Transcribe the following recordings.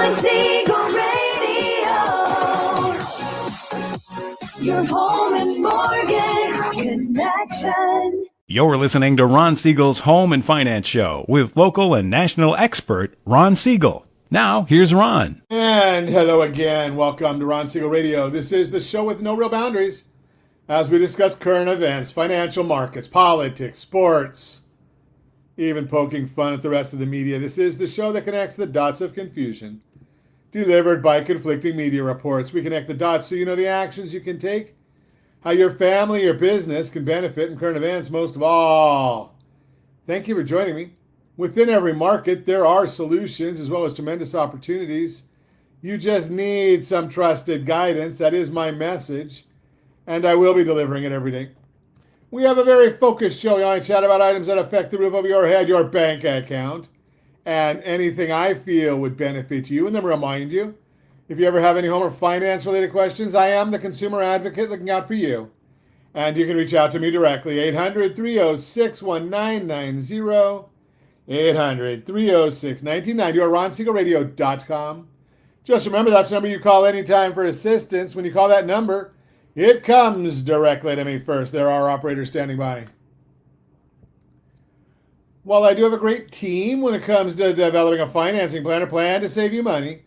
Ron Siegel Radio, your home and mortgage connection. You're listening to Ron Siegel's Home and Finance Show with local and national expert Ron Siegel. Now, here's Ron. And hello again. Welcome to Ron Siegel Radio. This is the show with no real boundaries as we discuss current events, financial markets, politics, sports, even poking fun at the rest of the media. This is the show that connects the dots of confusion delivered by conflicting media reports. We connect the dots so you know the actions you can take, how your family or business can benefit in current events. Most of all, thank you for joining me. Within every market, there are solutions as well as tremendous opportunities. You just need some trusted guidance. That is my message, and I will be delivering it every day. We have a very focused show. I chat about items that affect the roof over your head, your bank account, and anything I feel would benefit you. And then remind you, if you ever have any home or finance related questions, I am the consumer advocate looking out for you. And you can reach out to me directly, 800-306-1990, 800-306-1990, or RonSiegelRadio.com. Just remember, that's the number you call anytime for assistance. When you call that number, it comes directly to me first. There are operators standing by. While I do have a great team when it comes to developing a financing plan or plan to save you money,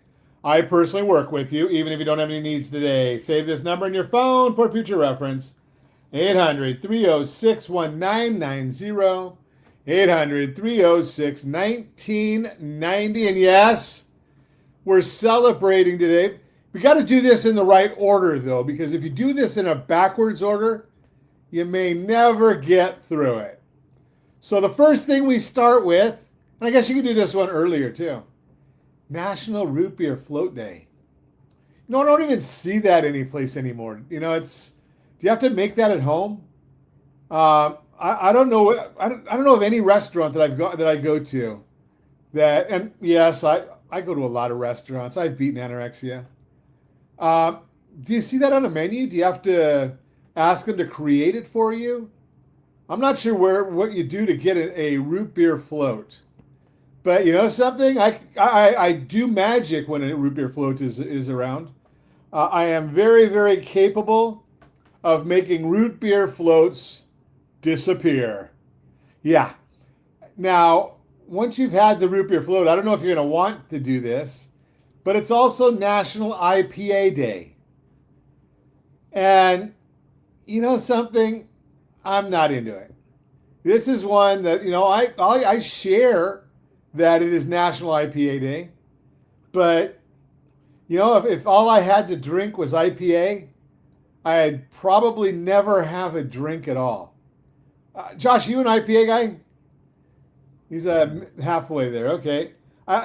I personally work with you, even if you don't have any needs today. Save this number in your phone for future reference. 800-306-1990. 800-306-1990. And yes, we're celebrating today. We got to do this in the right order, though, because if you do this in a backwards order, you may never get through it. So the first thing we start with, and I guess you could do this one earlier, too. National Root Beer Float Day. You know, I don't even see that anyplace anymore. You know, do you have to make that at home? I don't know. I don't know of any restaurant that I go to and yes, I go to a lot of restaurants. I've beaten anorexia. Do you see that on a menu? Do you have to ask them to create it for you? I'm not sure what you do to get a root beer float. But you know something? I do magic when a root beer float is around. I am very, very capable of making root beer floats disappear. Yeah. Now, once you've had the root beer float, I don't know if you're going to want to do this, but it's also National IPA Day. And you know something? I'm not into it. This is one that, you know, I share that it is National IPA Day, but you know, if all I had to drink was IPA, I'd probably never have a drink at all. Josh, you an IPA guy? He's halfway there. Okay.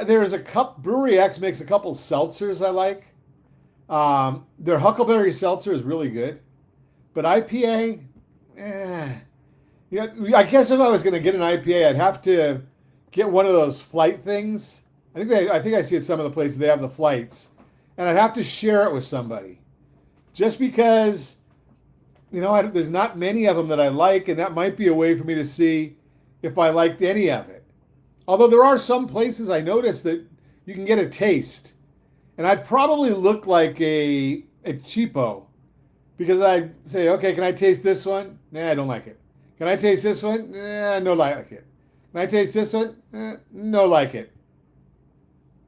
There's Brewery X makes a couple seltzers I like. Their Huckleberry Seltzer is really good, but IPA, yeah. I guess if I was going to get an IPA, I'd have to get one of those flight things. I think I see at some of the places they have the flights, and I'd have to share it with somebody, just because, you know, there's not many of them that I like, and that might be a way for me to see if I liked any of it. Although there are some places I noticed that you can get a taste, and I'd probably look like a cheapo, because I'd say, okay, can I taste this one? Nah, I don't like it. Can I taste this one? Nah, no like it. Can I taste this one? No like it.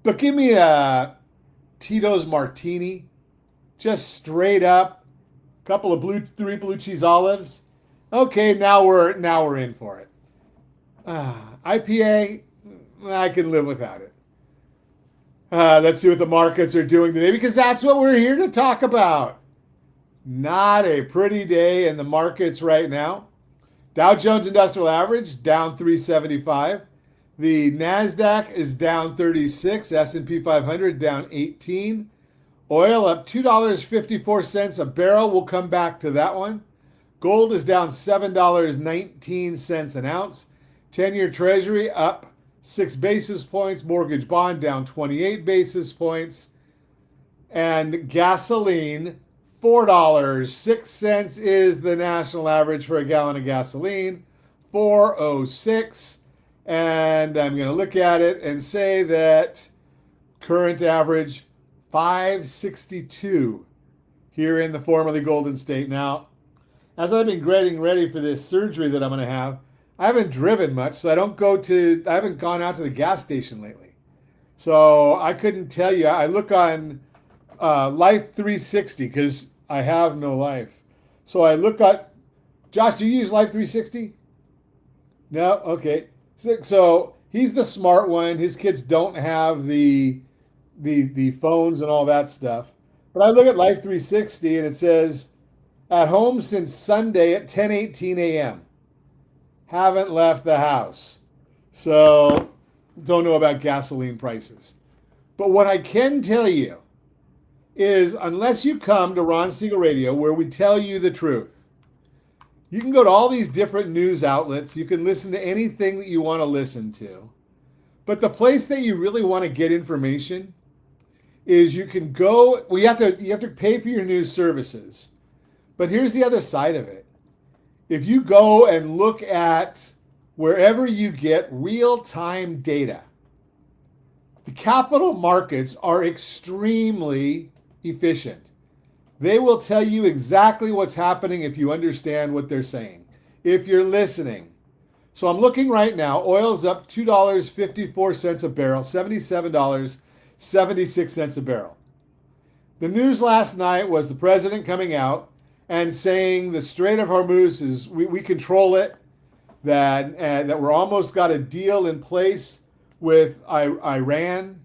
But give me a Tito's Martini, just straight up, couple of three blue cheese olives. Okay, now we're in for it. IPA, I can live without it. Let's see what the markets are doing today, because that's what we're here to talk about. Not a pretty day in the markets right now. Dow Jones Industrial Average down 375. The NASDAQ is down 36. S&P 500 down 18. Oil up $2.54 a barrel. We'll come back to that one. Gold is down $7.19 an ounce. 10-year Treasury up 6 basis points. Mortgage bond down 28 basis points. And gasoline, $4.06 is the national average for a gallon of gasoline. $4.06. And I'm going to look at it and say that Current average 562 here in the formerly Golden State. Now, as I've been getting ready for this surgery that I'm going to have, I haven't driven much, so I haven't gone out to the gas station lately. So I couldn't tell you. I look on Life 360 because I have no life. So I look at, Josh, do you use Life 360? No? Okay. So he's the smart one. His kids don't have the phones and all that stuff. But I look at Life 360 and it says, at home since Sunday at 10:18 a.m. Haven't left the house. So don't know about gasoline prices. But what I can tell you is unless you come to Ron Siegel Radio where we tell you the truth, you can go to all these different news outlets. You can listen to anything that you want to listen to. But the place that you really want to get information is you can go, well, you have to pay for your news services. But here's the other side of it. If you go and look at wherever you get real-time data, the capital markets are extremely efficient. They will tell you exactly what's happening if you understand what they're saying, if you're listening. So I'm looking right now, oil's up $2.54 a barrel, $77.76 a barrel. The news last night was the president coming out and saying the Strait of Hormuz is, we control it, that we're almost got a deal in place with Iran.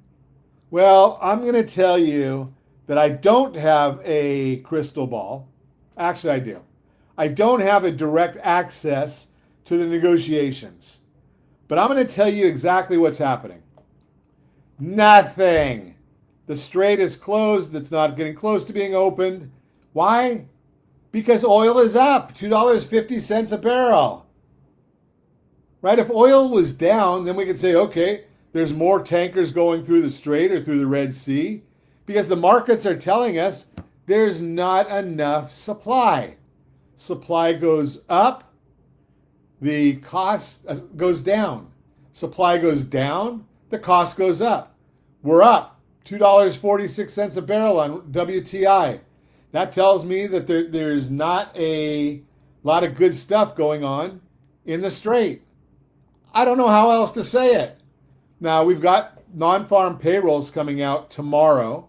Well, I'm going to tell you that I don't have a crystal ball. Actually, I do. I don't have a direct access to the negotiations. But I'm going to tell you exactly what's happening. Nothing. The strait is closed. It's not getting close to being opened. Why? Because oil is up, $2.50 a barrel. Right? If oil was down, then we could say, okay, there's more tankers going through the strait or through the Red Sea, because the markets are telling us there's not enough supply. Supply goes up, the cost goes down. Supply goes down, the cost goes up. We're up $2.46 a barrel on WTI. That tells me that there's not a lot of good stuff going on in the Strait. I don't know how else to say it. Now, we've got non-farm payrolls coming out tomorrow.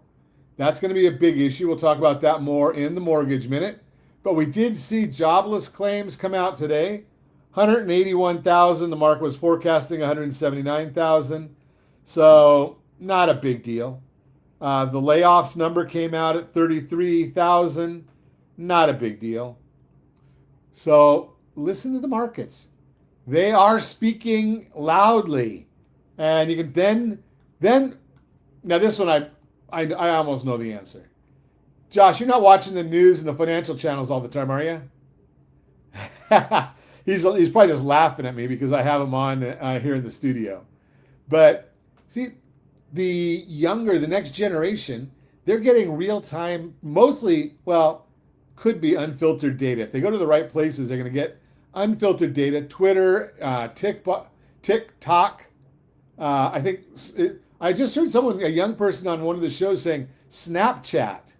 That's going to be a big issue. We'll talk about that more in the Mortgage Minute. But we did see jobless claims come out today. 181,000. The market was forecasting 179,000. So not a big deal. The layoffs number came out at 33,000. Not a big deal. So listen to the markets. They are speaking loudly. And you can then now this one I almost know the answer. Josh, you're not watching the news and the financial channels all the time, are you? He's probably just laughing at me because I have him on here in the studio. But see, the next generation, they're getting real-time, mostly, well, could be unfiltered data. If they go to the right places, they're going to get unfiltered data. Twitter, TikTok. I just heard a young person on one of the shows saying Snapchat.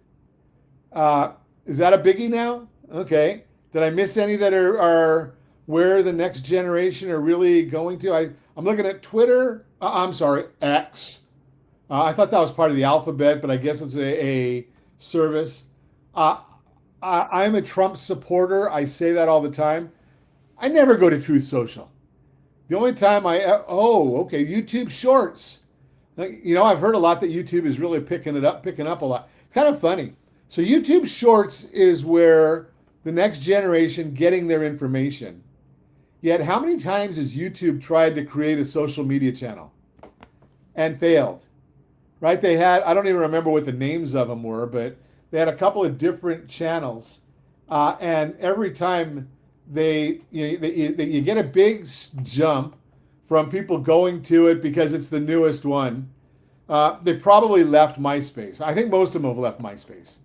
Is that a biggie now? Okay. Did I miss any that are where the next generation are really going to? I'm looking at Twitter. X. I thought that was part of the alphabet, but I guess it's a service. I'm a Trump supporter. I say that all the time. I never go to Truth Social. The only time YouTube Shorts. I've heard a lot that YouTube is really picking up a lot. It's kind of funny. So YouTube Shorts is where the next generation getting their information. Yet how many times has YouTube tried to create a social media channel and failed? Right? They had, I don't even remember what the names of them were, but they had a couple of different channels. And every time you get a big jump from people going to it because it's the newest one. They probably left MySpace. I think most of them have left MySpace.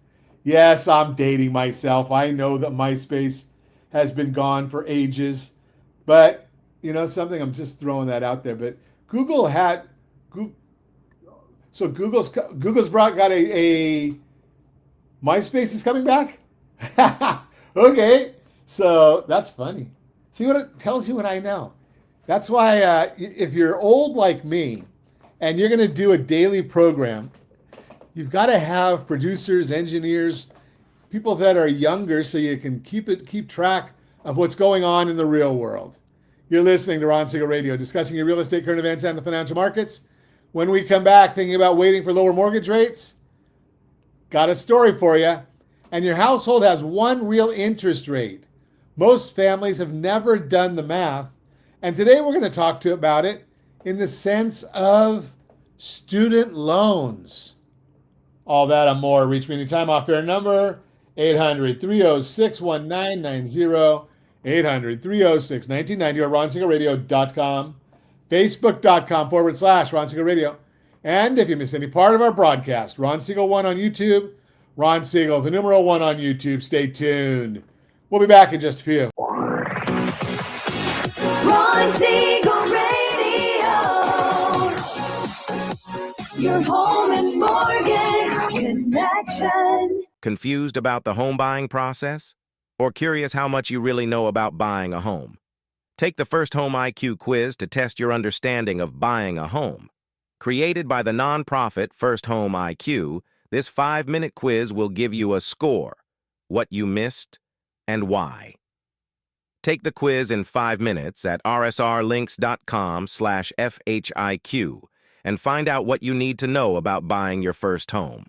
Yes, I'm dating myself. I know that MySpace has been gone for ages. But, I'm just throwing that out there. But So Google's got a MySpace is coming back? Okay. So that's funny. See what it tells you what I know. That's why if you're old like me and you're going to do a daily program, you've got to have producers, engineers, people that are younger so you can keep track of what's going on in the real world. You're listening to Ron Siegel Radio, discussing your real estate, current events, and the financial markets. When we come back, thinking about waiting for lower mortgage rates, got a story for you. And your household has one real interest rate. Most families have never done the math. And today we're going to talk to you about it in the sense of student loans. All that and more. Reach me anytime. Off air number 800-306-1990, 800-306-1990, or ronsiegelradio.com, facebook.com/Ron Siegel Radio. And if you miss any part of our broadcast, Ron Siegel 1 on YouTube, Ron Siegel, the numeral 1 on YouTube. Stay tuned. We'll be back in just a few. Ron Siegel Radio. Your home and mortgage connection. Confused about the home buying process? Or curious how much you really know about buying a home? Take the First Home IQ quiz to test your understanding of buying a home. Created by the nonprofit First Home IQ, this 5-minute quiz will give you a score, what you missed, and why. Take the quiz in 5 minutes at rsrlinks.com/FHIQ and find out what you need to know about buying your first home.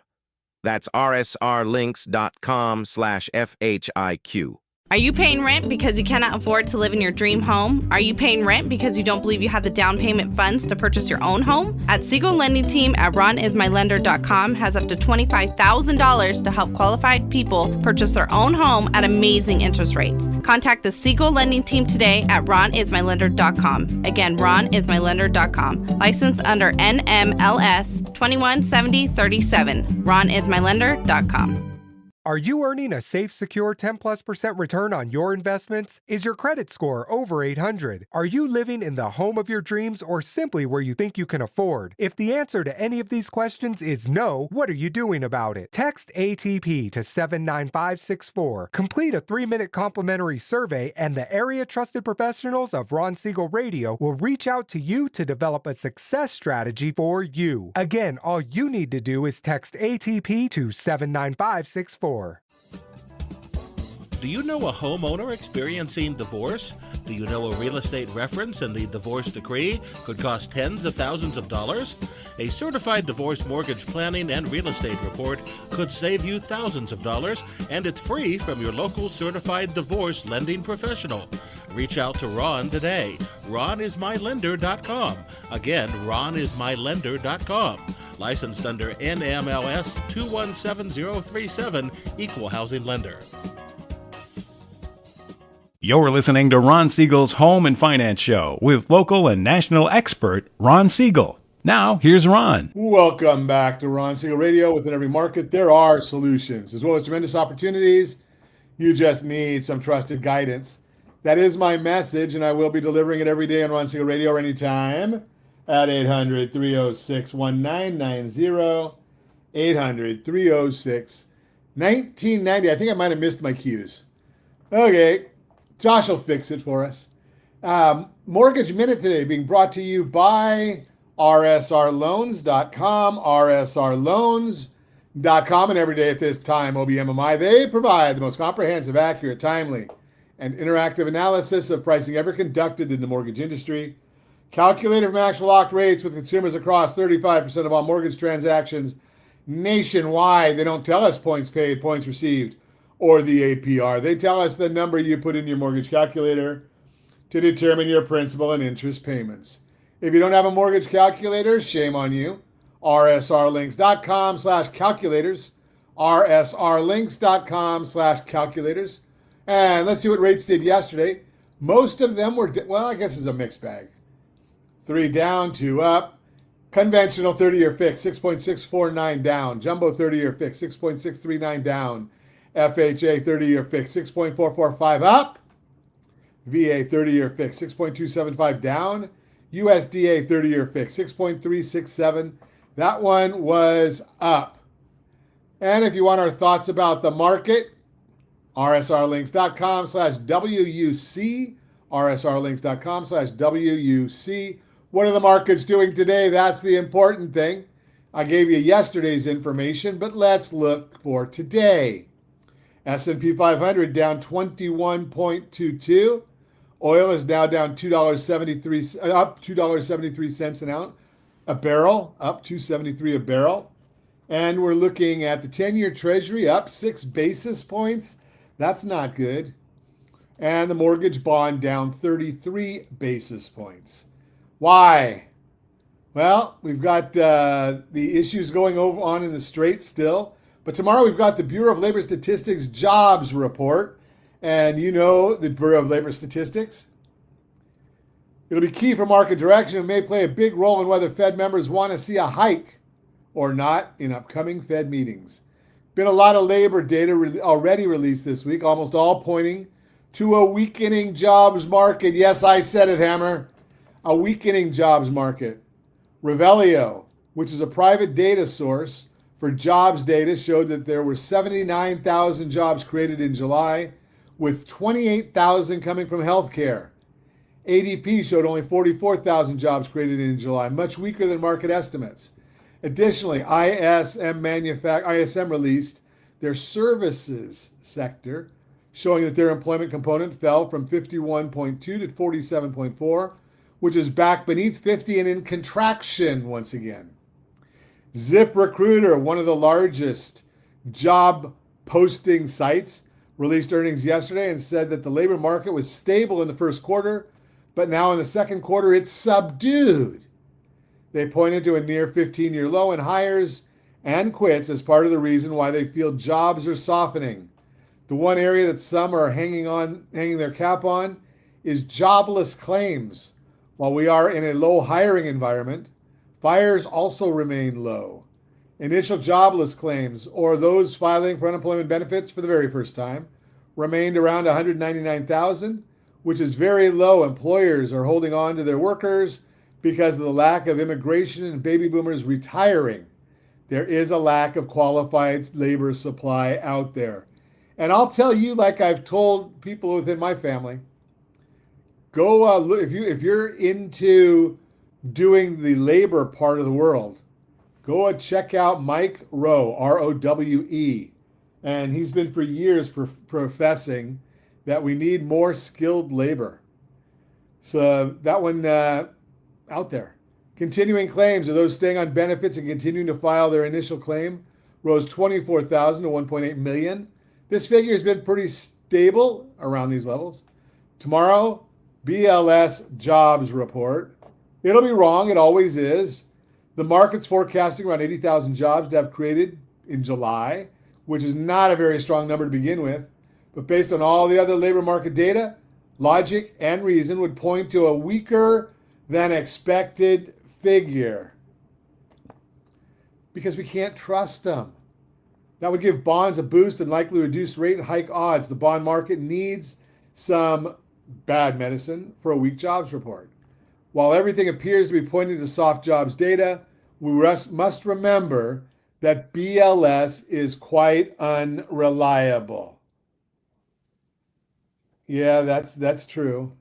That's rsrlinks.com/FHIQ. Are you paying rent because you cannot afford to live in your dream home? Are you paying rent because you don't believe you have the down payment funds to purchase your own home? At Siegel Lending Team at ronismylender.com has up to $25,000 to help qualified people purchase their own home at amazing interest rates. Contact the Siegel Lending Team today at ronismylender.com. Again, ronismylender.com. Licensed under NMLS 217037. ronismylender.com. Are you earning a safe, secure 10+% return on your investments? Is your credit score over 800? Are you living in the home of your dreams or simply where you think you can afford? If the answer to any of these questions is no, what are you doing about it? Text ATP to 79564. Complete a 3-minute complimentary survey and the area trusted professionals of Ron Siegel Radio will reach out to you to develop a success strategy for you. Again, all you need to do is text ATP to 79564. Do you know a homeowner experiencing divorce? Do you know a real estate reference and the divorce decree could cost tens of thousands of dollars? A certified divorce mortgage planning and real estate report could save you thousands of dollars, and it's free from your local certified divorce lending professional. Reach out to Ron today. RonIsMyLender.com. Again, RonIsMyLender.com. Licensed under NMLS 217037, Equal Housing Lender. You're listening to Ron Siegel's Home and Finance Show with local and national expert Ron Siegel. Now, here's Ron. Welcome back to Ron Siegel Radio. Within every market, there are solutions as well as tremendous opportunities. You just need some trusted guidance. That is my message, and I will be delivering it every day on Ron Siegel Radio or anytime at 800-306-1990, 800-306-1990. I think I might have missed my cues. Okay, Josh will fix it for us. Mortgage Minute today being brought to you by rsrloans.com, rsrloans.com, and every day at this time, OBMMI, they provide the most comprehensive, accurate, timely, and interactive analysis of pricing ever conducted in the mortgage industry. Calculated from actual locked rates with consumers across 35% of all mortgage transactions nationwide. They don't tell us points paid, points received, or the APR. They tell us the number you put in your mortgage calculator to determine your principal and interest payments. If you don't have a mortgage calculator, shame on you. rsrlinks.com/calculators, rsrlinks.com/calculators. And let's see what rates did yesterday. Most of them were, well, I guess it's a mixed bag. 3 down, 2 up. Conventional 30-year fix, 6.649 down. Jumbo 30-year fix, 6.639 down. FHA 30-year fix, 6.445 up. VA 30-year fix, 6.275 down. USDA 30-year fix, 6.367 That one was up. And if you want our thoughts about the market, rsrlinks.com/WUC, rsrlinks.com/WUC. What are the markets doing today? That's the important thing. I gave you yesterday's information, but let's look for today. S&P 500 down 21.22. Oil is now down $2.73, up $2.73 an ounce. A barrel, up $2.73 a barrel. And we're looking at the 10-year Treasury up 6 basis points. That's not good. And the mortgage bond down 33 basis points. Why? Well, we've got the issues going on in the Straits still. But tomorrow we've got the Bureau of Labor Statistics jobs report. And you know the Bureau of Labor Statistics. It'll be key for market direction and may play a big role in whether Fed members want to see a hike or not in upcoming Fed meetings. Been a lot of labor data already released this week, almost all pointing to a weakening jobs market. Yes, I said it, Hammer. A weakening jobs market. Revelio, which is a private data source for jobs data, showed that there were 79,000 jobs created in July, with 28,000 coming from healthcare. ADP showed only 44,000 jobs created in July, much weaker than market estimates. Additionally, ISM released their services sector, showing that their employment component fell from 51.2 to 47.4, which is back beneath 50 and in contraction once again. ZipRecruiter, one of the largest job posting sites, released earnings yesterday and said that the labor market was stable in the first quarter, but now in the second quarter it's subdued. They pointed to a near 15-year low in hires and quits as part of the reason why they feel jobs are softening. The one area that some are hanging their cap on is jobless claims. While we are in a low hiring environment, fires also remain low. Initial jobless claims, or those filing for unemployment benefits for the very first time, remained around 199,000, which is very low. Employers are holding on to their workers because of the lack of immigration and baby boomers retiring. There is a lack of qualified labor supply out there. And I'll tell you, like I've told people within my family, go look if you're into doing the labor part of the world, go check out Mike Rowe, Rowe, and he's been for years professing that we need more skilled labor. So that one out there. Continuing claims of those staying on benefits and continuing to file their initial claim rose 24,000 to 1.8 million. This figure has been pretty stable around these levels. Tomorrow, BLS jobs report. It'll be wrong, it always is. The market's forecasting around 80,000 jobs to have created in July, which is not a very strong number to begin with. But based on all the other labor market data, logic and reason would point to a weaker than expected figure. Because we can't trust them. That would give bonds a boost and likely reduce rate hike odds. The bond market needs some bad medicine for a weak jobs report. While everything appears to be pointing to soft jobs data, we must remember that BLS is quite unreliable. Yeah, that's true.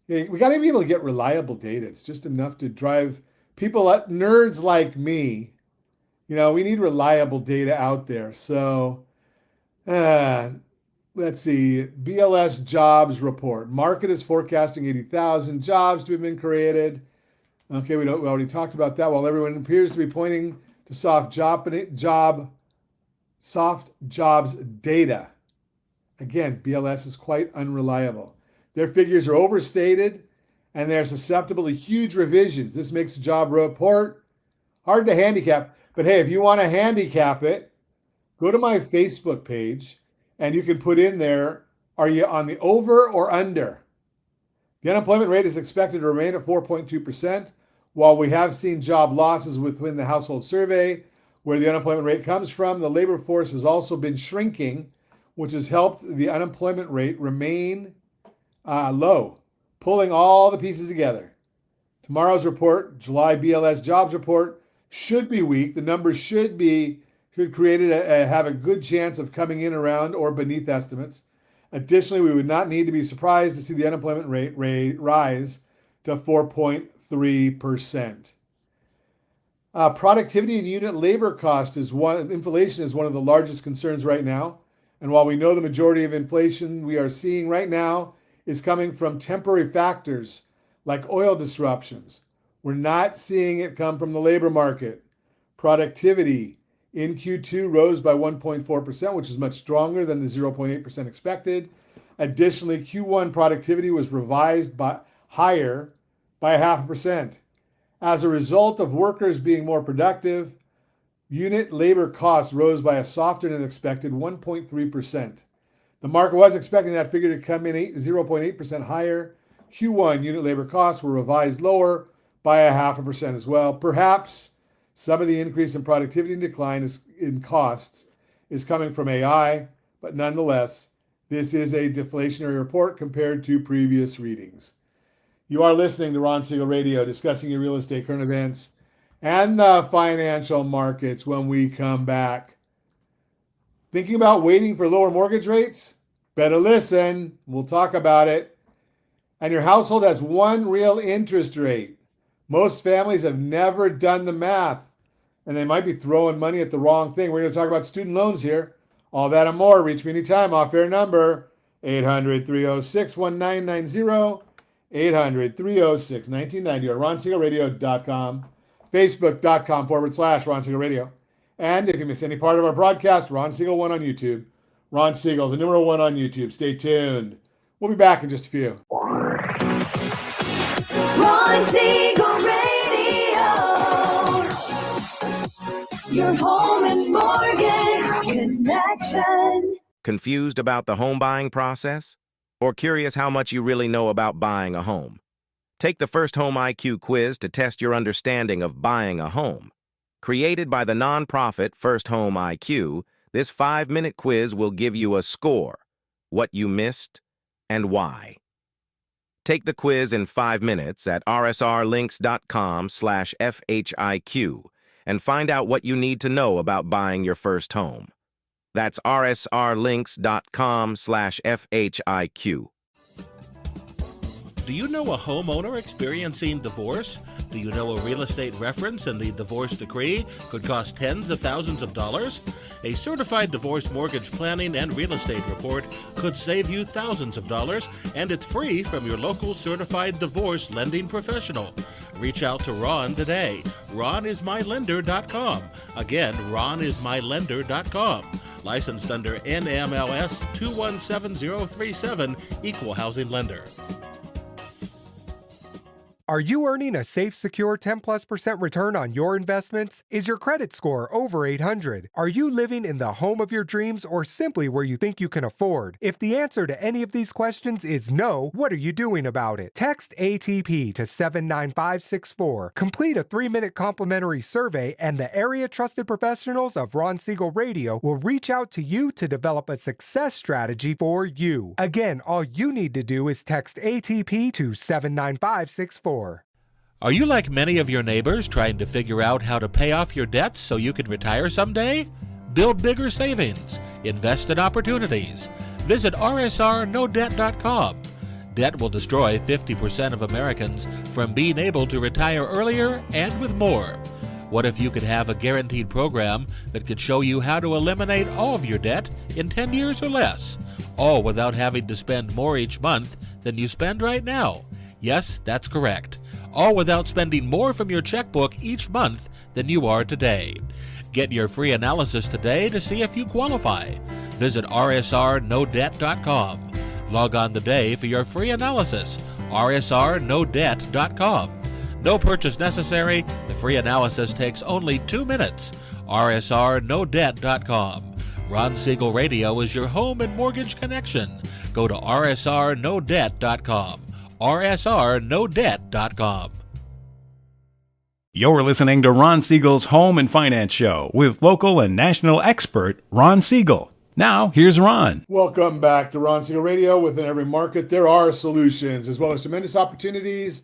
Yeah, we got to be able to get reliable data. It's just enough to drive people, nerds like me. You know, we need reliable data out there. So, let's see. BLS jobs report. Market is forecasting 80,000 jobs to have been created. Okay, we already talked about that. While everyone appears to be pointing to soft jobs data. Again, BLS is quite unreliable. Their figures are overstated and they're susceptible to huge revisions. This makes the job report hard to handicap. But hey, if you want to handicap it, go to my Facebook page and you can put in there, are you on the over or under? The unemployment rate is expected to remain at 4.2%, while we have seen job losses within the household survey, where the unemployment rate comes from. The labor force has also been shrinking, which has helped the unemployment rate remain low, pulling all the pieces together. Tomorrow's report, July BLS jobs report, should be weak. The numbers should have a good chance of coming in around or beneath estimates. Additionally, we would not need to be surprised to see the unemployment rate rise to 4.3%. Productivity and unit labor cost inflation is one of the largest concerns right now. And while we know the majority of inflation we are seeing right now is coming from temporary factors like oil disruptions, we're not seeing it come from the labor market. Productivity in Q2 rose by 1.4%, which is much stronger than the 0.8% expected. Additionally, Q1 productivity was revised higher by 0.5%. As a result of workers being more productive, unit labor costs rose by a softer than expected 1.3%. The market was expecting that figure to come in 0.8% higher. Q1 unit labor costs were revised lower by 0.5% as well. Perhaps some of the increase in productivity and decline in costs is coming from AI, but nonetheless, this is a deflationary report compared to previous readings. You are listening to Ron Siegel Radio, discussing your real estate current events and the financial markets. When we come back, thinking about waiting for lower mortgage rates? Better listen. We'll talk about it. And your household has one real interest rate. Most families have never done the math, and they might be throwing money at the wrong thing. We're going to talk about student loans here. All that and more. Reach me anytime. Off-air number, 800-306-1990, 800-306-1990, or RonSiegelRadio.com, Facebook.com/Ron Siegel Radio. And if you miss any part of our broadcast, Ron Siegel 1 on YouTube. Ron Siegel, the number 1 on YouTube. Stay tuned. We'll be back in just a few. Ron Siegel Radio. Your home and mortgage connection. Confused about the home buying process? Or curious how much you really know about buying a home? Take the First Home IQ quiz to test your understanding of buying a home. Created by the nonprofit First Home IQ, this 5-minute quiz will give you a score, what you missed, and why. Take the quiz in 5 minutes at rsrlinks.com/FHIQ and find out what you need to know about buying your first home. That's rsrlinks.com/FHIQ. Do you know a homeowner experiencing divorce? Do you know a real estate reference and the divorce decree could cost tens of thousands of dollars? A certified divorce mortgage planning and real estate report could save you thousands of dollars, and it's free from your local certified divorce lending professional. Reach out to Ron today. RonIsMyLender.com. Again, RonIsMyLender.com. Licensed under NMLS 217037, Equal Housing Lender. Are you earning a safe, secure 10+% return on your investments? Is your credit score over 800? Are you living in the home of your dreams or simply where you think you can afford? If the answer to any of these questions is no, what are you doing about it? Text ATP to 79564. Complete a 3-minute complimentary survey, and the area trusted professionals of Ron Siegel Radio will reach out to you to develop a success strategy for you. Again, all you need to do is text ATP to 79564. Are you like many of your neighbors trying to figure out how to pay off your debts so you can retire someday? Build bigger savings. Invest in opportunities. Visit rsrnodebt.com. Debt will destroy 50% of Americans from being able to retire earlier and with more. What if you could have a guaranteed program that could show you how to eliminate all of your debt in 10 years or less, all without having to spend more each month than you spend right now? Yes, that's correct. All without spending more from your checkbook each month than you are today. Get your free analysis today to see if you qualify. Visit rsrnodebt.com. Log on today for your free analysis. rsrnodebt.com. No purchase necessary. The free analysis takes only 2 minutes. rsrnodebt.com. Ron Siegel Radio is your home and mortgage connection. Go to rsrnodebt.com. rsrnodebt.com. You're listening to Ron Siegel's Home and Finance Show with local and national expert Ron Siegel. Now, here's Ron. Welcome back to Ron Siegel Radio. Within every market, there are solutions as well as tremendous opportunities.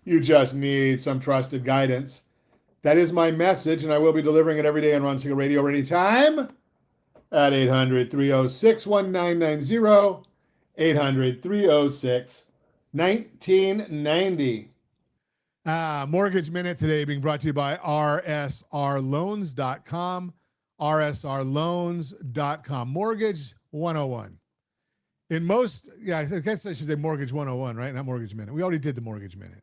You just need some trusted guidance. That is my message, and I will be delivering it every day on Ron Siegel Radio anytime at 800-306-1990, 800-306-1990. Mortgage Minute today being brought to you by rsrloans.com, rsrloans.com. Mortgage 101. In most, I guess I should say Mortgage 101, right? Not Mortgage Minute. We already did the Mortgage Minute.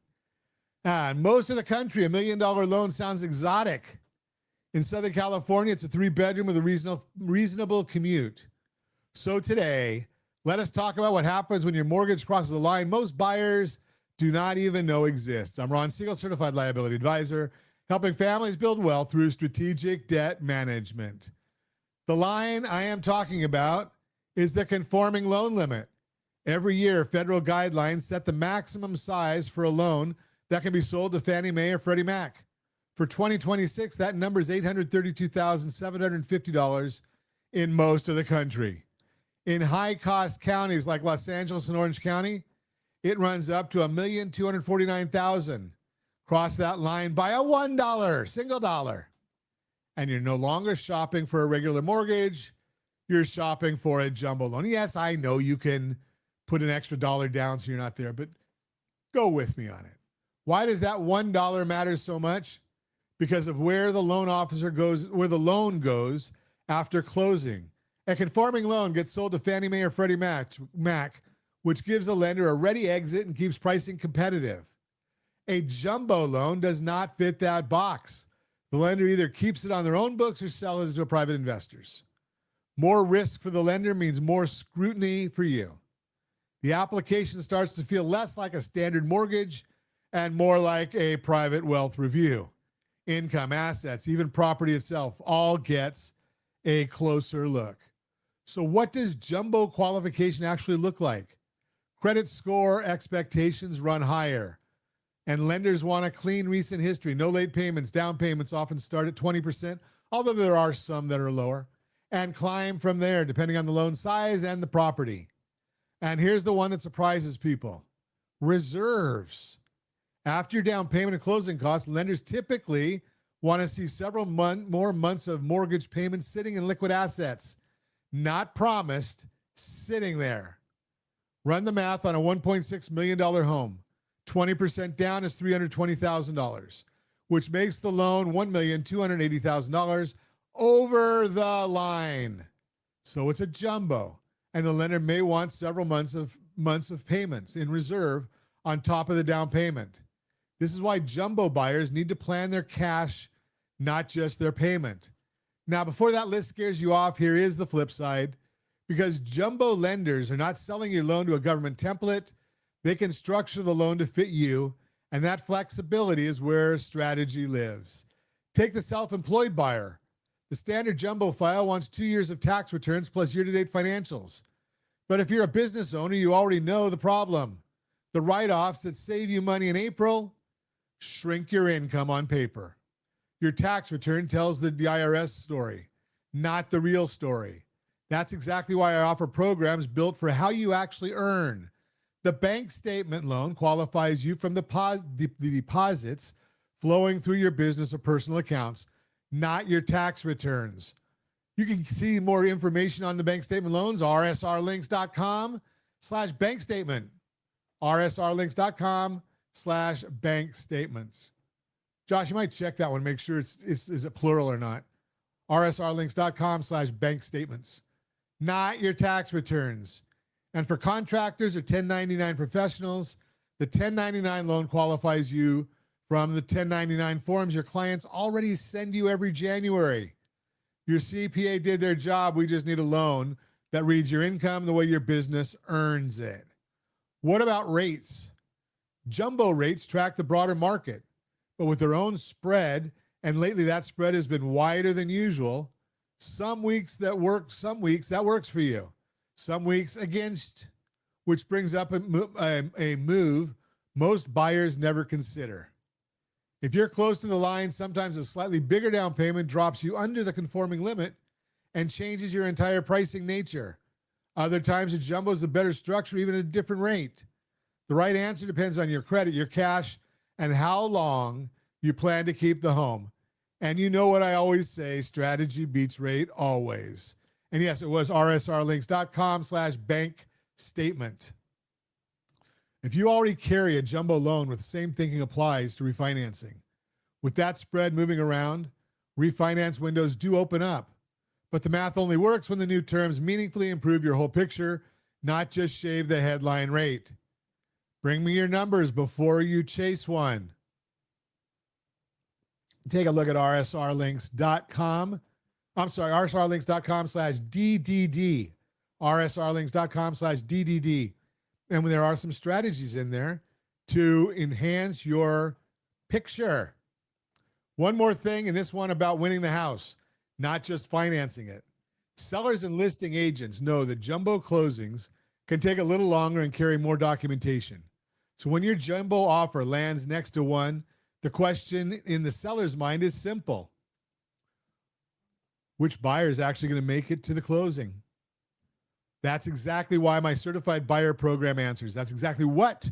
In most of the country, $1 million loan sounds exotic. In Southern California, it's a 3-bedroom with a reasonable commute. So today, let us talk about what happens when your mortgage crosses the line most buyers do not even know exists. I'm Ron Siegel, Certified Liability Advisor, helping families build wealth through strategic debt management. The line I am talking about is the conforming loan limit. Every year, federal guidelines set the maximum size for a loan that can be sold to Fannie Mae or Freddie Mac. For 2026, that number is $832,750 in most of the country. In high-cost counties like Los Angeles and Orange County, it runs up to $1,249,000. Cross that line by a $1, single dollar. And you're no longer shopping for a regular mortgage. You're shopping for a jumbo loan. Yes, I know you can put an extra dollar down so you're not there, but go with me on it. Why does that $1 matter so much? Because of where the loan officer goes, where the loan goes after closing. A conforming loan gets sold to Fannie Mae or Freddie Mac, which gives the lender a ready exit and keeps pricing competitive. A jumbo loan does not fit that box. The lender either keeps it on their own books or sells it to private investors. More risk for the lender means more scrutiny for you. The application starts to feel less like a standard mortgage and more like a private wealth review. Income, assets, even property itself all gets a closer look. So what does jumbo qualification actually look like? Credit score expectations run higher, and lenders want a clean recent history. No late payments. Down payments often start at 20%, although there are some that are lower, and climb from there depending on the loan size and the property. And here's the one that surprises people. Reserves. After your down payment and closing costs, lenders typically want to see several more months of mortgage payments sitting in liquid assets, not promised, sitting there. Run the math on a $1.6 million home. 20% down is $320,000, which makes the loan $1,280,000 over the line. So it's a jumbo, and the lender may want several months of payments in reserve on top of the down payment. This is why jumbo buyers need to plan their cash, not just their payment. Now, before that list scares you off, here is the flip side. Because jumbo lenders are not selling your loan to a government template, they can structure the loan to fit you, and that flexibility is where strategy lives. Take the self-employed buyer. The standard jumbo file wants 2 years of tax returns plus year-to-date financials. But if you're a business owner, you already know the problem. The write-offs that save you money in April shrink your income on paper. Your tax return tells the IRS story, not the real story. That's exactly why I offer programs built for how you actually earn. The bank statement loan qualifies you from the deposits flowing through your business or personal accounts, not your tax returns. You can see more information on the bank statement loans, rsrlinks.com/bank statement. rsrlinks.com/bank statements. Josh, you might check that one, make sure is it plural or not. rsrlinks.com/bank statements. Not your tax returns. And for contractors or 1099 professionals, the 1099 loan qualifies you from the 1099 forms your clients already send you every January. Your CPA did their job. We just need a loan that reads your income the way your business earns it. What about rates? Jumbo rates track the broader market, but with their own spread, and lately that spread has been wider than usual. Some weeks that work, some weeks that works for you. Some weeks against, which brings up a move most buyers never consider. If you're close to the line, sometimes a slightly bigger down payment drops you under the conforming limit and changes your entire pricing nature. Other times, a jumbo is a better structure, even at a different rate. The right answer depends on your credit, your cash, and how long You plan to keep the home. And you know what I always say, strategy beats rate always. And yes, it was rsrlinks.com/bank statement. If you already carry a jumbo loan with the same thinking applies to refinancing. With that spread moving around, refinance windows do open up. But the math only works when the new terms meaningfully improve your whole picture, not just shave the headline rate. Bring me your numbers before you chase one. Take a look at rsrlinks.com. I'm sorry, rsrlinks.com/DDD. rsrlinks.com/DDD. And there are some strategies in there to enhance your picture. One more thing, and this one about winning the house, not just financing it. Sellers and listing agents know that jumbo closings can take a little longer and carry more documentation. So when your jumbo offer lands next to one, the question in the seller's mind is simple. Which buyer is actually going to make it to the closing? That's exactly why my certified buyer program answers. That's exactly what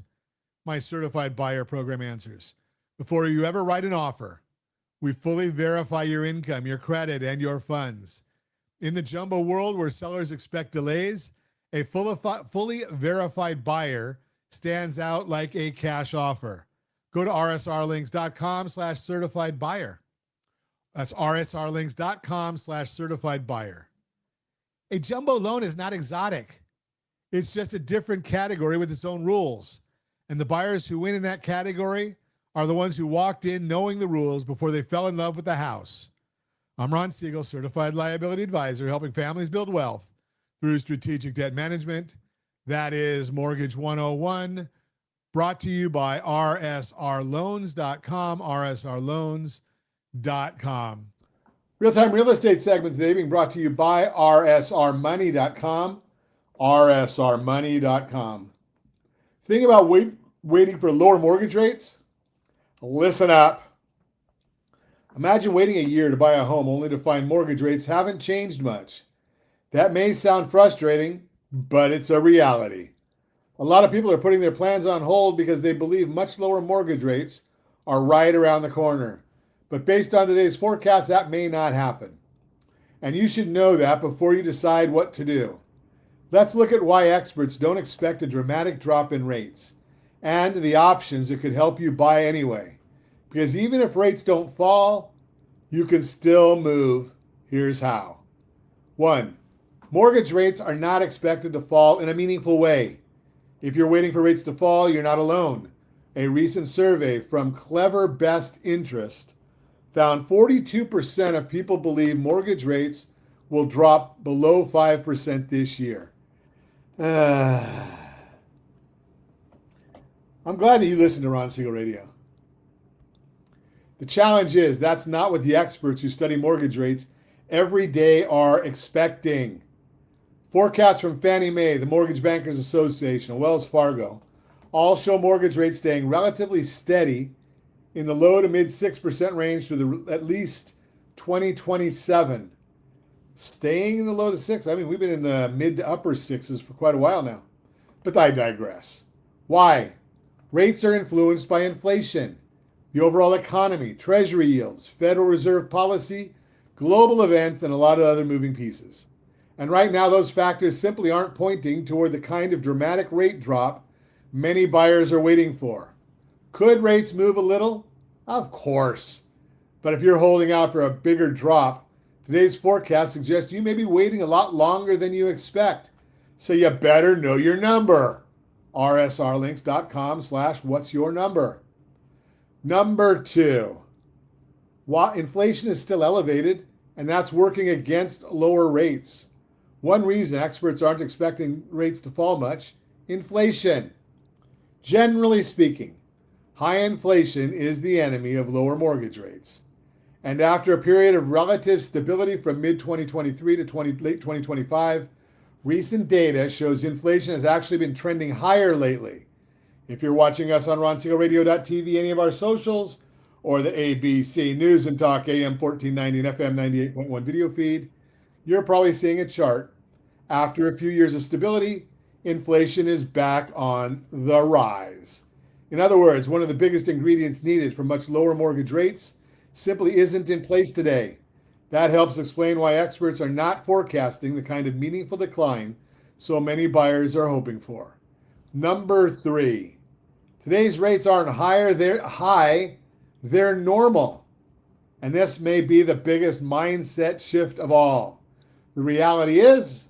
my certified buyer program answers. Before you ever write an offer, we fully verify your income, your credit, and your funds. In the jumbo world where sellers expect delays, a fully verified buyer stands out like a cash offer. Go to rsrlinks.com/certified buyer. That's rsrlinks.com/certified buyer. A jumbo loan is not exotic. It's just a different category with its own rules. And the buyers who win in that category are the ones who walked in knowing the rules before they fell in love with the house. I'm Ron Siegel, certified liability advisor, helping families build wealth through strategic debt management. That is Mortgage 101, brought to you by rsrloans.com, rsrloans.com. Real-time real estate segment today being brought to you by rsrmoney.com, rsrmoney.com. Think about waiting for lower mortgage rates? Listen up. Imagine waiting a year to buy a home only to find mortgage rates haven't changed much. That may sound frustrating, but it's a reality. A lot of people are putting their plans on hold because they believe much lower mortgage rates are right around the corner. But based on today's forecast, that may not happen. And you should know that before you decide what to do. Let's look at why experts don't expect a dramatic drop in rates and the options that could help you buy anyway. Because even if rates don't fall, you can still move. Here's how. 1. Mortgage rates are not expected to fall in a meaningful way. If you're waiting for rates to fall, you're not alone. A recent survey from Clever Best Interest found 42% of people believe mortgage rates will drop below 5% this year. I'm glad that you listen to Ron Siegel Radio. The challenge is that's not what the experts who study mortgage rates every day are expecting. Forecasts from Fannie Mae, the Mortgage Bankers Association, and Wells Fargo all show mortgage rates staying relatively steady in the low to mid 6% range through at least 2027. Staying in the low to 6. I mean, we've been in the mid to upper 6s for quite a while now. But I digress. Why? Rates are influenced by inflation, the overall economy, treasury yields, Federal Reserve policy, global events, and a lot of other moving pieces. And right now, those factors simply aren't pointing toward the kind of dramatic rate drop many buyers are waiting for. Could rates move a little? Of course. But if you're holding out for a bigger drop, today's forecast suggests you may be waiting a lot longer than you expect. So you better know your number. rsrlinks.com/what's your number. Number 2. While inflation is still elevated, and that's working against lower rates. One reason experts aren't expecting rates to fall much: inflation. Generally speaking, high inflation is the enemy of lower mortgage rates. And after a period of relative stability from mid-2023 to late 2025, recent data shows inflation has actually been trending higher lately. If you're watching us on RonSiegelRadio.tv, any of our socials, or the ABC News and Talk AM 1490 and FM 98.1 video feed, you're probably seeing a chart. After a few years of stability, inflation is back on the rise. In other words, one of the biggest ingredients needed for much lower mortgage rates simply isn't in place today. That helps explain why experts are not forecasting the kind of meaningful decline so many buyers are hoping for. Number 3, today's rates aren't they're normal. And this may be the biggest mindset shift of all. The reality is,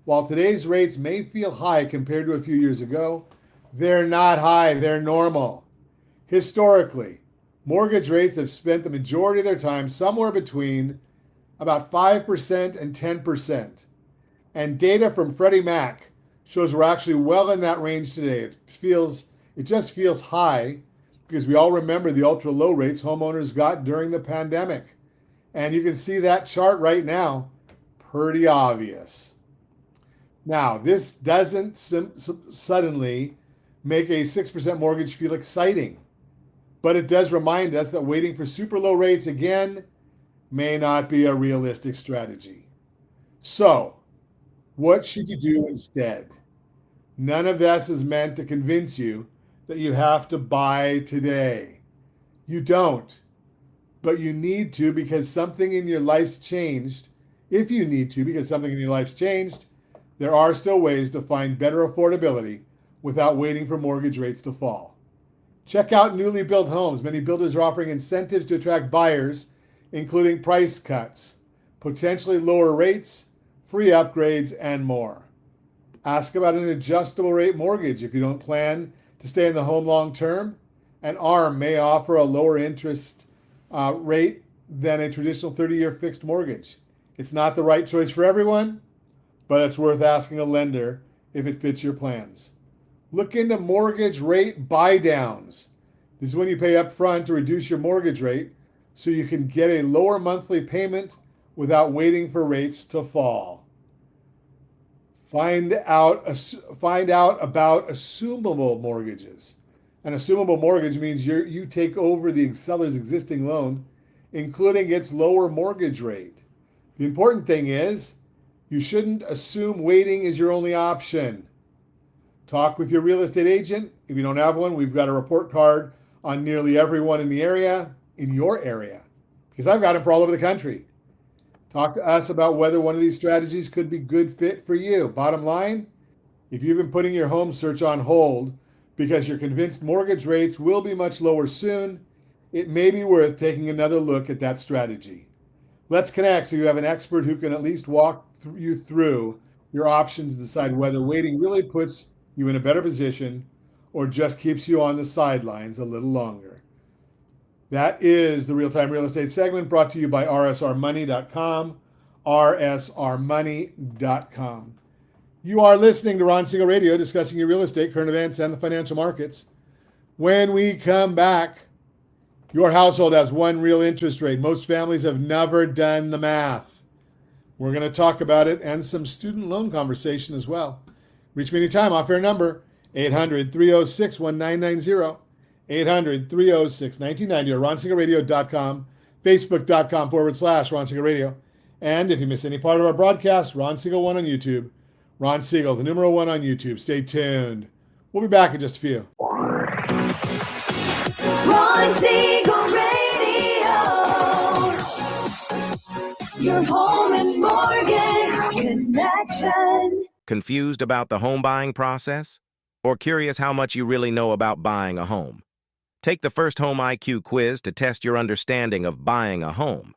while today's rates may feel high compared to a few years ago, they're not high, they're normal. Historically, mortgage rates have spent the majority of their time somewhere between about 5% and 10%. And data from Freddie Mac shows we're actually well in that range today. It just feels high because we all remember the ultra low rates homeowners got during the pandemic. And you can see that chart right now, pretty obvious. Now, this doesn't suddenly make a 6% mortgage feel exciting, but it does remind us that waiting for super low rates again may not be a realistic strategy. So, what should you do instead? None of this is meant to convince you that you have to buy today. You don't, but you need to because something in your life's changed. If you need to because something in your life's changed, there are still ways to find better affordability without waiting for mortgage rates to fall. Check out newly built homes. Many builders are offering incentives to attract buyers, including price cuts, potentially lower rates, free upgrades, and more. Ask about an adjustable rate mortgage if you don't plan to stay in the home long term. An ARM may offer a lower interest rate than a traditional 30-year fixed mortgage. It's not the right choice for everyone, but it's worth asking a lender if it fits your plans. Look into mortgage rate buy downs. This is when you pay up front to reduce your mortgage rate so you can get a lower monthly payment without waiting for rates to fall. Find out about assumable mortgages. An assumable mortgage means you take over the seller's existing loan, including its lower mortgage rate. The important thing is, you shouldn't assume waiting is your only option. Talk with your real estate agent. If you don't have one, we've got a report card on nearly everyone in your area, because I've got them for all over the country. Talk to us about whether one of these strategies could be good fit for you. Bottom line, if you've been putting your home search on hold because you're convinced mortgage rates will be much lower soon, it may be worth taking another look at that strategy. Let's connect so you have an expert who can at least walk you through your options to decide whether waiting really puts you in a better position or just keeps you on the sidelines a little longer. That is the Real-Time Real Estate segment brought to you by rsrmoney.com, rsrmoney.com. You are listening to Ron Siegel Radio, discussing your real estate, current events, and the financial markets. When we come back, your household has one real interest rate. Most families have never done the math. We're going to talk about it and some student loan conversation as well. Reach me anytime, off-air number, 800-306-1990, 800-306-1990, or ronsiegelradio.com, facebook.com/Ron Siegel Radio. And if you miss any part of our broadcast, Ron Siegel 1 on YouTube. Ron Siegel, the numeral 1 on YouTube. Stay tuned. We'll be back in just a few. Ron Siegel Radio. Your home and mortgage connection. Confused about the home buying process? Or curious how much you really know about buying a home? Take the First Home IQ quiz to test your understanding of buying a home.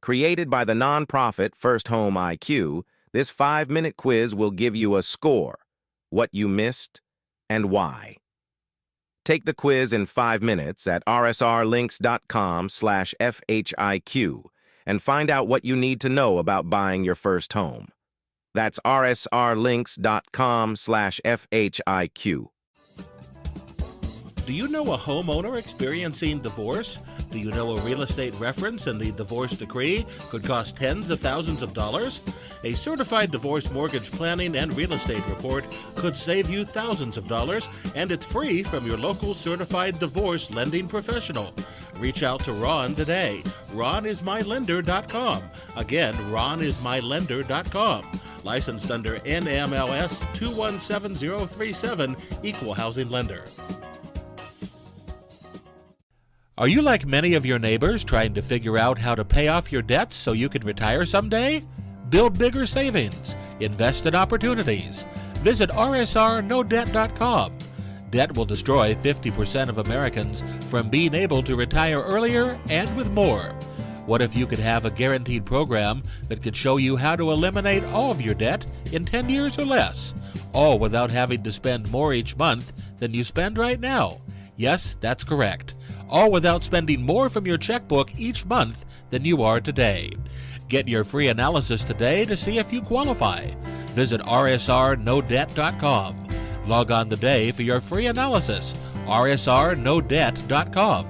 Created by the nonprofit First Home IQ, this 5-minute quiz will give you a score, what you missed, and why. Take the quiz in 5 minutes at rsrlinks.com/FHIQ and find out what you need to know about buying your first home. That's rsrlinks.com/FHIQ. Do you know a homeowner experiencing divorce? Do you know a real estate reference and the divorce decree could cost tens of thousands of dollars? A certified divorce mortgage planning and real estate report could save you thousands of dollars, and it's free from your local certified divorce lending professional. Reach out to Ron today. RonIsMyLender.com. Again, RonIsMyLender.com. Licensed under NMLS 217037, Equal Housing Lender. Are you like many of your neighbors trying to figure out how to pay off your debts so you can retire someday? Build bigger savings. Invest in opportunities. Visit rsrnodebt.com. Debt will destroy 50% of Americans from being able to retire earlier and with more. What if you could have a guaranteed program that could show you how to eliminate all of your debt in 10 years or less, all without having to spend more each month than you spend right now? Yes, that's correct. All without spending more from your checkbook each month than you are today. Get your free analysis today to see if you qualify. Visit rsrnodebt.com. Log on today for your free analysis, rsrnodebt.com.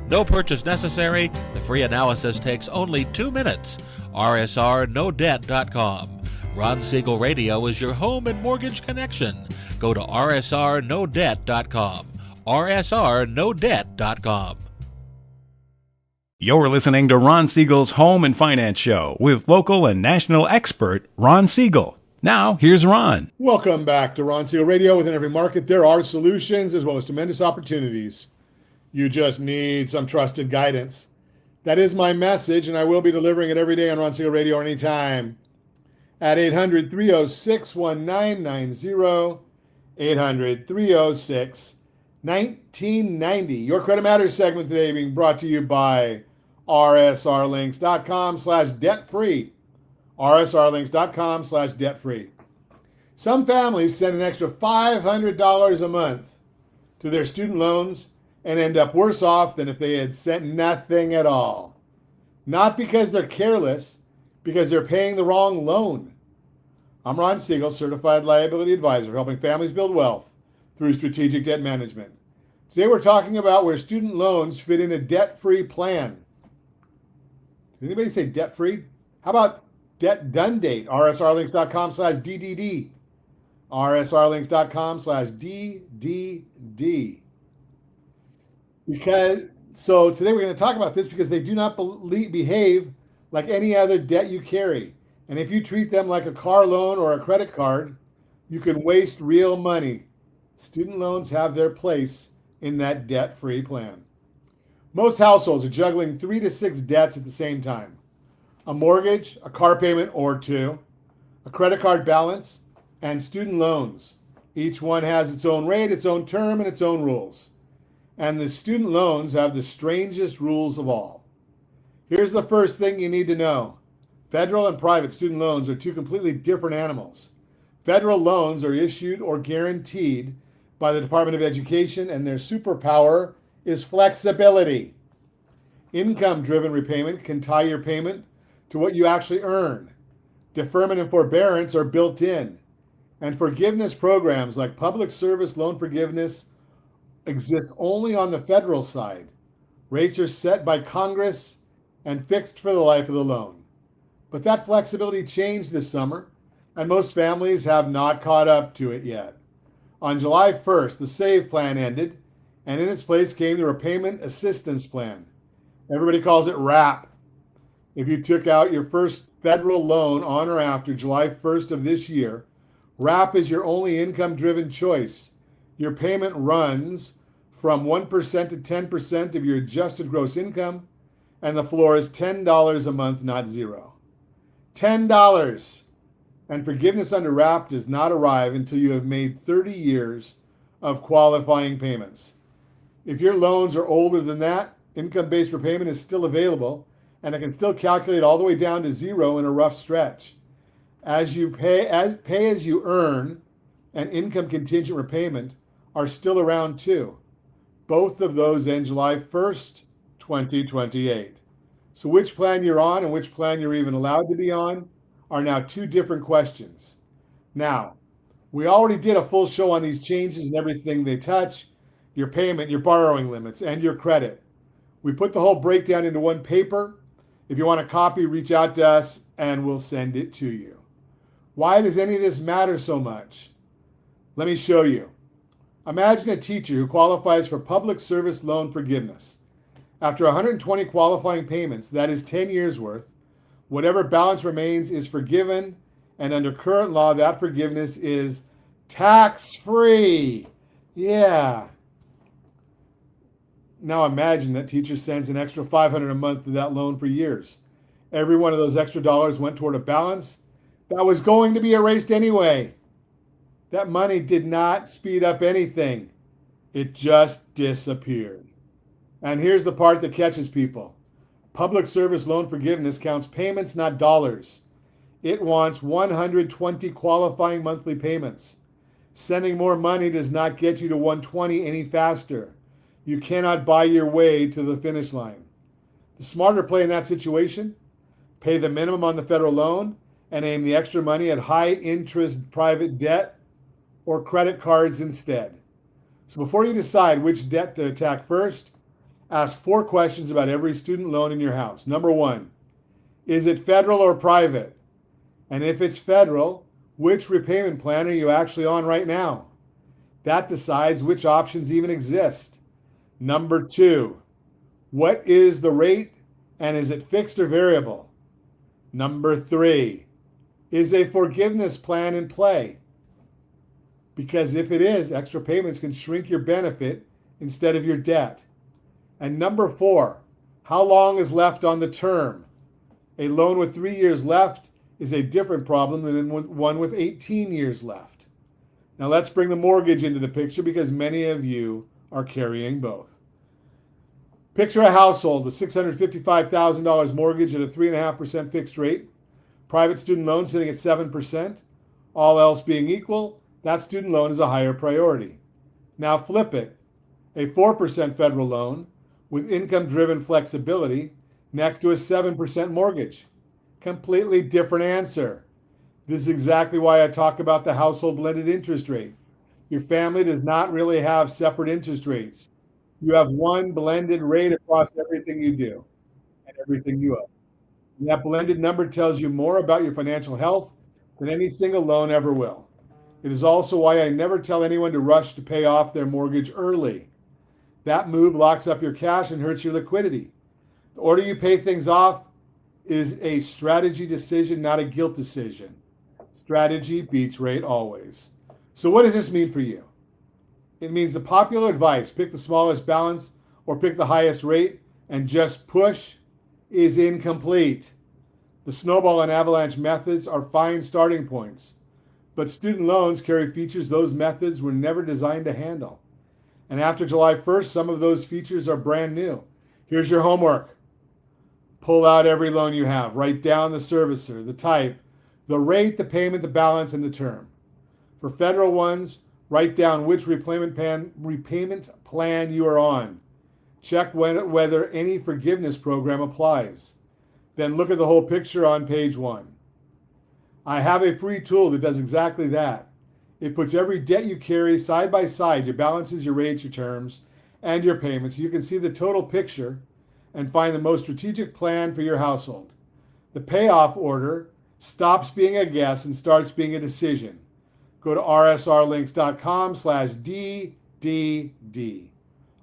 No purchase necessary. The free analysis takes only 2 minutes. rsrnodebt.com. Ron Siegel Radio is your home and mortgage connection. Go to rsrnodebt.com. rsrnodebt.com. You're listening to Ron Siegel's Home and Finance Show with local and national expert Ron Siegel. Now, here's Ron. Welcome back to Ron Siegel Radio. Within every market, there are solutions as well as tremendous opportunities. You just need some trusted guidance. That is my message, and I will be delivering it every day on Ron Siegel Radio anytime at 800-306-1990, 800-306-1990. Your Credit Matters segment today being brought to you by rsrlinks.com/debt-free. rsrlinks.com/debt-free. Some families send an extra $500 a month to their student loans and end up worse off than if they had sent nothing at all. Not because they're careless, because they're paying the wrong loan. I'm Ron Siegel, Certified Liability Advisor, helping families build wealth through strategic debt management. Today we're talking about where student loans fit in a debt-free plan. Did anybody say debt-free? How about debt done date? rsrlinks.com/DDD. rsrlinks.com/DDD. So today we're going to talk about this because they do not behave like any other debt you carry. And if you treat them like a car loan or a credit card, you can waste real money. Student loans have their place in that debt-free plan. Most households are juggling 3 to 6 debts at the same time. A mortgage, a car payment or two, a credit card balance, and student loans. Each one has its own rate, its own term, and its own rules. And the student loans have the strangest rules of all. Here's the first thing you need to know. Federal and private student loans are two completely different animals. Federal loans are issued or guaranteed by the Department of Education, and their superpower is flexibility. Income-driven repayment can tie your payment to what you actually earn. Deferment and forbearance are built in. And forgiveness programs like public service loan forgiveness exist only on the federal side. Rates are set by Congress and fixed for the life of the loan. But that flexibility changed this summer, and most families have not caught up to it yet. On July 1st, the SAVE plan ended, and in its place came the Repayment Assistance Plan. Everybody calls it RAP. If you took out your first federal loan on or after July 1st of this year, RAP is your only income-driven choice. Your payment runs from 1% to 10% of your adjusted gross income, and the floor is $10 a month, not zero. $10. And forgiveness under RAP does not arrive until you have made 30 years of qualifying payments. If your loans are older than that, income-based repayment is still available, and it can still calculate all the way down to zero in a rough stretch. As you pay as you earn and income contingent repayment are still around too. Both of those end July 1st, 2028. So which plan you're on and which plan you're even allowed to be on are now two different questions. Now, we already did a full show on these changes and everything they touch, your payment, your borrowing limits, and your credit. We put the whole breakdown into one paper. If you want a copy, reach out to us and we'll send it to you. Why does any of this matter so much? Let me show you. Imagine a teacher who qualifies for public service loan forgiveness. After 120 qualifying payments, that is 10 years worth, whatever balance remains is forgiven, and under current law, that forgiveness is tax-free. Yeah. Now imagine that teacher sends an extra $500 a month to that loan for years. Every one of those extra dollars went toward a balance that was going to be erased anyway. That money did not speed up anything. It just disappeared. And here's the part that catches people. Public service loan forgiveness counts payments, not dollars. It wants 120 qualifying monthly payments. Sending more money does not get you to 120 any faster. You cannot buy your way to the finish line. The smarter play in that situation, pay the minimum on the federal loan and aim the extra money at high interest private debt or credit cards instead. So before you decide which debt to attack first, ask 4 questions about every student loan in your house. Number 1, is it federal or private? And if it's federal, which repayment plan are you actually on right now? That decides which options even exist. Number 2, what is the rate and is it fixed or variable? Number 3, is a forgiveness plan in play? Because if it is, extra payments can shrink your benefit instead of your debt. And number 4, how long is left on the term? A loan with 3 years left is a different problem than one with 18 years left. Now let's bring the mortgage into the picture because many of you are carrying both. Picture a household with $655,000 mortgage at a 3.5% fixed rate, private student loan sitting at 7%. All else being equal, that student loan is a higher priority. Now flip it. A 4% federal loan with income-driven flexibility next to a 7% mortgage. Completely different answer. This is exactly why I talk about the household blended interest rate. Your family does not really have separate interest rates. You have one blended rate across everything you do and everything you owe. And that blended number tells you more about your financial health than any single loan ever will. It is also why I never tell anyone to rush to pay off their mortgage early. That move locks up your cash and hurts your liquidity. The order you pay things off is a strategy decision, not a guilt decision. Strategy beats rate always. So what does this mean for you? It means the popular advice, pick the smallest balance or pick the highest rate and just push, is incomplete. The snowball and avalanche methods are fine starting points, but student loans carry features those methods were never designed to handle. And after July 1st, some of those features are brand new. Here's your homework. Pull out every loan you have. Write down the servicer, the type, the rate, the payment, the balance, and the term. For federal ones, write down which repayment plan you are on. Check whether any forgiveness program applies. Then look at the whole picture on page 1. I have a free tool that does exactly that. It puts every debt you carry side by side, your balances, your rates, your terms, and your payments. You can see the total picture and find the most strategic plan for your household. The payoff order stops being a guess and starts being a decision. Go to rsrlinks.com/DDD.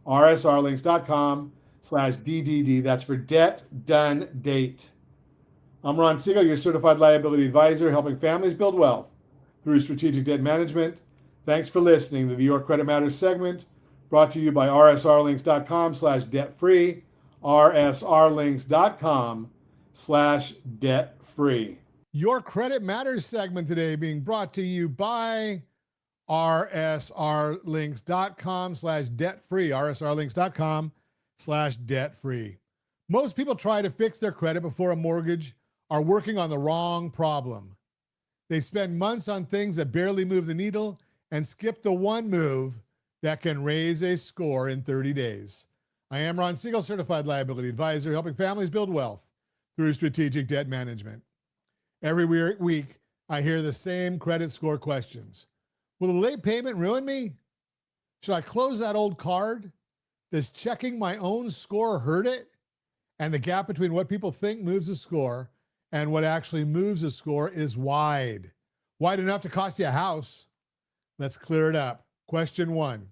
rsrlinks.com/DDD. That's for debt done date. I'm Ron Siegel, your certified liability advisor, helping families build wealth through strategic debt management. Thanks for listening to the Your Credit Matters segment, brought to you by rsrlinks.com/debt-free. rsrlinks.com/debt-free. Your Credit Matters segment today being brought to you by rsrlinks.com/debt-free. rsrlinks.com/debt-free. Most people try to fix their credit before a mortgage are working on the wrong problem. They spend months on things that barely move the needle and skip the one move that can raise a score in 30 days. I am Ron Siegel, certified liability advisor, helping families build wealth through strategic debt management. Every week, I hear the same credit score questions. Will a late payment ruin me? Should I close that old card? Does checking my own score hurt it? And the gap between what people think moves a score and what actually moves a score is wide. Wide enough to cost you a house. Let's clear it up. Question 1.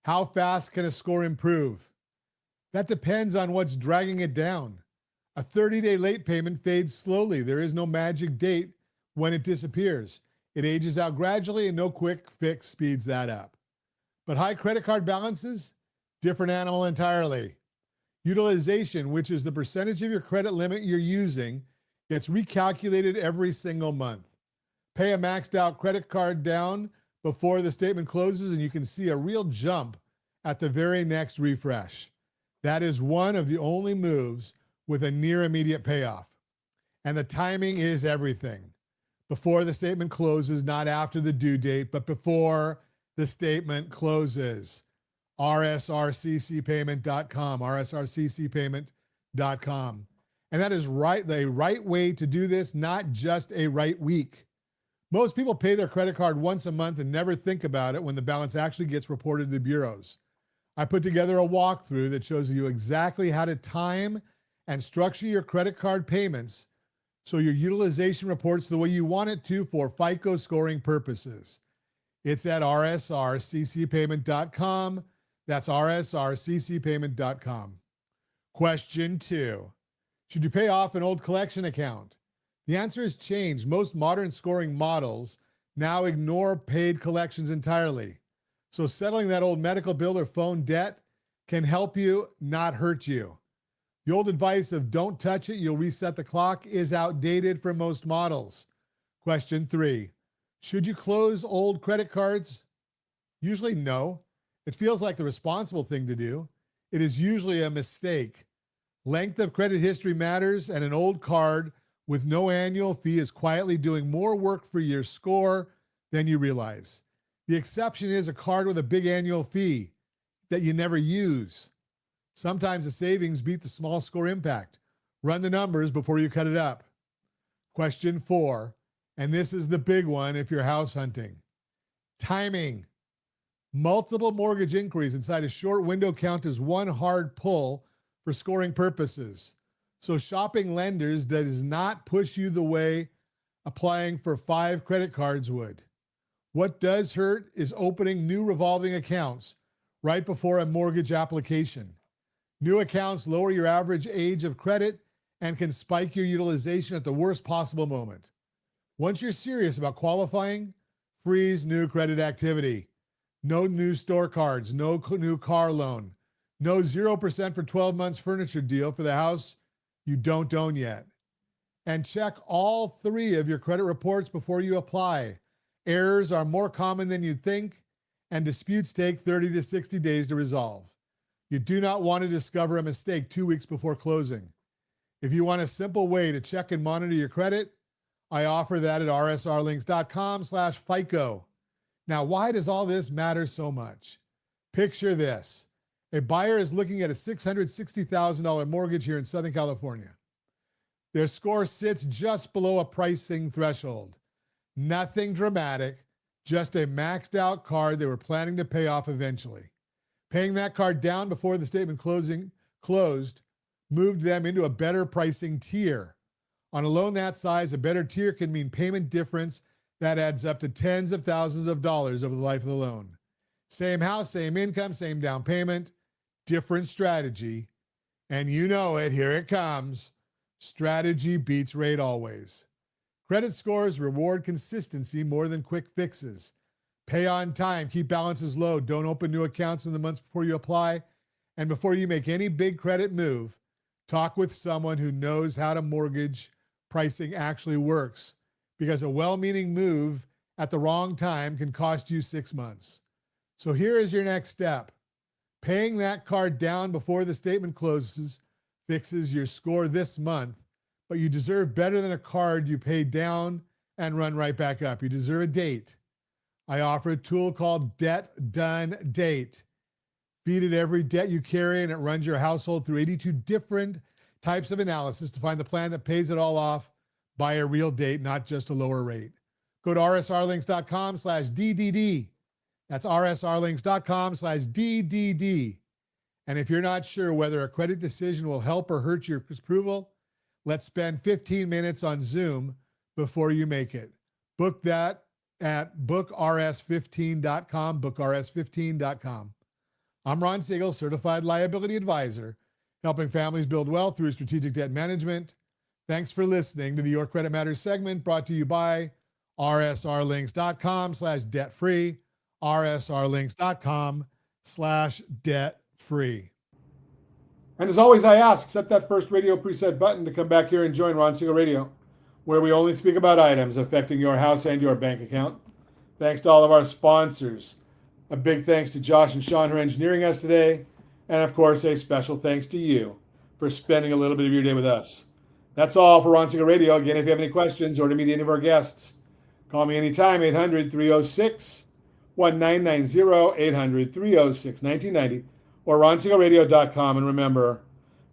How fast can a score improve? That depends on what's dragging it down. A 30-day late payment fades slowly. There is no magic date when it disappears. It ages out gradually and no quick fix speeds that up. But high credit card balances, Different animal entirely. Utilization, which is the percentage of your credit limit you're using, gets recalculated every single month. Pay a maxed out credit card down before the statement closes, and you can see a real jump at the very next refresh. That is one of the only moves with a near immediate payoff. And the timing is everything. Before the statement closes, not after the due date, but before the statement closes. rsrccpayment.com, rsrccpayment.com. And that is the right way to do this, not just a right week. Most people pay their credit card once a month and never think about it when the balance actually gets reported to the bureaus. I put together a walkthrough that shows you exactly how to time and structure your credit card payments so your utilization reports the way you want it to for FICO scoring purposes. It's at rsrccpayment.com. That's rsrccpayment.com. Question 2. Should you pay off an old collection account? The answer has changed. Most modern scoring models now ignore paid collections entirely. So settling that old medical bill or phone debt can help you, not hurt you. The old advice of don't touch it, you'll reset the clock is outdated for most models. Question 3. Should you close old credit cards? Usually no. It feels like the responsible thing to do. It is usually a mistake. Length of credit history matters, and an old card with no annual fee is quietly doing more work for your score than you realize. The exception is a card with a big annual fee that you never use. Sometimes the savings beat the small score impact. Run the numbers before you cut it up. Question 4, and this is the big one if you're house hunting. Timing. Multiple mortgage inquiries inside a short window count as one hard pull for scoring purposes. So shopping lenders does not push you the way applying for 5 credit cards would. What does hurt is opening new revolving accounts right before a mortgage application. New accounts lower your average age of credit and can spike your utilization at the worst possible moment. Once you're serious about qualifying, freeze new credit activity. No new store cards, no new car loan, no 0% for 12 months furniture deal for the house you don't own yet. And check all 3 of your credit reports before you apply. Errors are more common than you think, and disputes take 30 to 60 days to resolve. You do not want to discover a mistake 2 weeks before closing. If you want a simple way to check and monitor your credit, I offer that at rsrlinks.com/FICO. Now, why does all this matter so much? Picture this. A buyer is looking at a $660,000 mortgage here in Southern California. Their score sits just below a pricing threshold. Nothing dramatic, just a maxed out card they were planning to pay off eventually. Paying that card down before the statement closed moved them into a better pricing tier. On a loan that size, a better tier can mean payment difference that adds up to tens of thousands of dollars over the life of the loan. Same house, same income, same down payment, different strategy. And you know it, here it comes. Strategy beats rate always. Credit scores reward consistency more than quick fixes. Pay on time, keep balances low, don't open new accounts in the months before you apply. And before you make any big credit move, talk with someone who knows how to mortgage pricing actually works, because a well-meaning move at the wrong time can cost you 6 months. So here is your next step. Paying that card down before the statement closes fixes your score this month, but you deserve better than a card you pay down and run right back up. You deserve a date. I offer a tool called Debt Done Date. Feed it every debt you carry, and it runs your household through 82 different types of analysis to find the plan that pays it all off by a real date, not just a lower rate. Go to rsrlinks.com/DDD. That's rsrlinks.com/DDD. And if you're not sure whether a credit decision will help or hurt your approval, let's spend 15 minutes on Zoom before you make it. Book that at bookrs15.com, bookrs15.com. I'm Ron Siegel, Certified Liability Advisor, helping families build wealth through strategic debt management. Thanks for listening to the Your Credit Matters segment, brought to you by rsrlinks.com/debt-free, rsrlinks.com/debt-free. free. And as always, I ask, set that first radio preset button to come back here and join Ron Siegel Radio, where we only speak about items affecting your house and your bank account. Thanks to all of our sponsors. A big thanks to Josh and Sean who are engineering us today. And of course, a special thanks to you for spending a little bit of your day with us. That's all for Ron Siegel Radio. Again, if you have any questions or to meet any of our guests, call me anytime, 800-306-1990, 800-306-1990, or ronsiegelradio.com. And remember,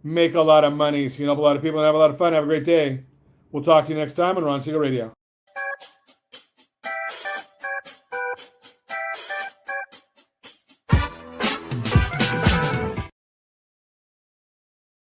make a lot of money so you can help a lot of people and have a lot of fun. Have a great day. We'll talk to you next time on Ron Siegel Radio.